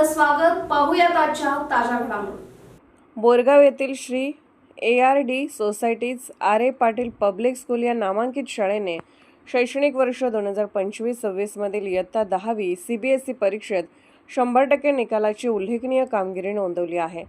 आपलं स्वागत. पाहूयात आजच्या ताज्या घडामोडी. बोरगाव येथील Shri ARD societies R.A. Patil public school या नामांकित शाळेने शैक्षणिक वर्ष 2025-26 मधील इयत्ता 10वी CBSE परीक्षेत 100% निकालाची उल्लेखनीय कामगिरी नोंदवली आहे.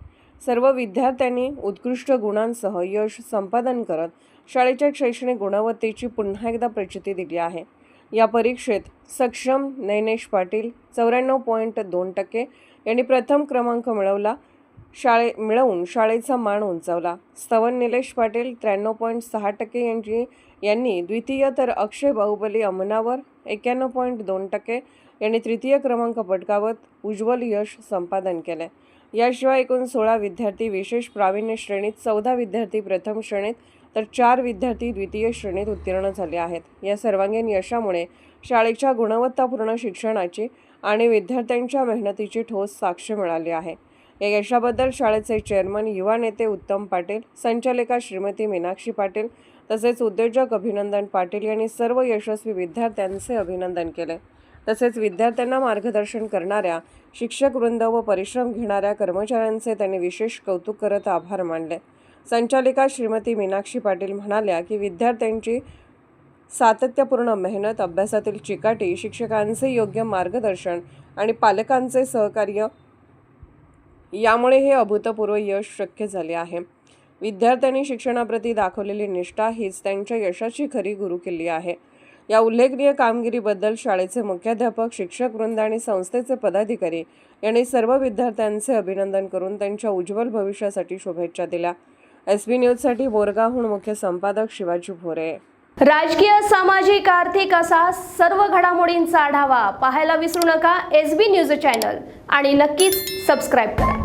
सर्व विद्यार्थ्यांनी उत्कृष्ट गुणांसह यश संपादन करत शाळेच्या शैक्षणिक गुणवत्तेची पुन्हा एकदा प्रचिती दिली आहे. या परीक्षेत सक्षम नैनेश पाटील 94.2% यांनी प्रथम क्रमांक मिळवून शाळेचा मान उंचावला. स्तवन निलेश पाटील 93.6% यांनी द्वितीय, तर अक्षय बाहुबली अमनावर 91.2% यांनी तृतीय क्रमांक पटकावत उज्ज्वल यश संपादन केले. याशिवाय एकूण 16 विद्यार्थी विशेष प्रावीण्य श्रेणीत, 14 विद्यार्थी प्रथम श्रेणीत, तर 4 विद्यार्थी द्वितीय श्रेणीत उत्तीर्ण झाले आहेत. या सर्वांगीण यशामुळे शाळेच्या गुणवत्तापूर्ण शिक्षणाची आणि विद्यार्थ्यांच्या मेहनतीची ठोस साक्ष मिळाली आहे. या यशाबद्दल शाळेचे चेअरमन, युवा नेते उत्तम पाटील, संचालिका श्रीमती मीनाक्षी पाटील तसेच उद्योजक अभिनंदन पाटील यांनी सर्व यशस्वी विद्यार्थ्यांचे अभिनंदन केले. तसेच विद्यार्थ्यांना मार्गदर्शन करणाऱ्या शिक्षक वृंद व परिश्रम घेणाऱ्या कर्मचाऱ्यांचे त्यांनी विशेष कौतुक करत आभार मानले. संचालिका श्रीमती मीनाक्षी पाटील म्हणाल्या की विद्यार्थ्यांची सातत्यपूर्ण मेहनत, अभ्यासातील चिकाटी, शिक्षकांचे योग्य मार्गदर्शन आणि पालकांचे सहकार्य यामुळे हे अभूतपूर्व यश शक्य झाले आहे. विद्यार्थ्यांनी शिक्षणाप्रती दाखवलेली निष्ठा हीच त्यांच्या यशाची खरी गुरुकिल्ली आहे. या उल्लेखनीय कामगिरीबद्दल शाळेचे मुख्याध्यापक, शिक्षक वृंद आणि संस्थेचे पदाधिकारी यांनी सर्व विद्यार्थ्यांचे अभिनंदन करून त्यांच्या उज्ज्वल भविष्यासाठी शुभेच्छा दिल्या. SB न्यूजसाठी बोरगावहून मुख्य संपादक शिवाजी भोरे. राजकीय, सामाजिक, आर्थिक असा सर्व घडामोडींचा आढावा पाहायला विसरू नका SB न्यूज चॅनल आणि नक्कीच सबस्क्राईब करा.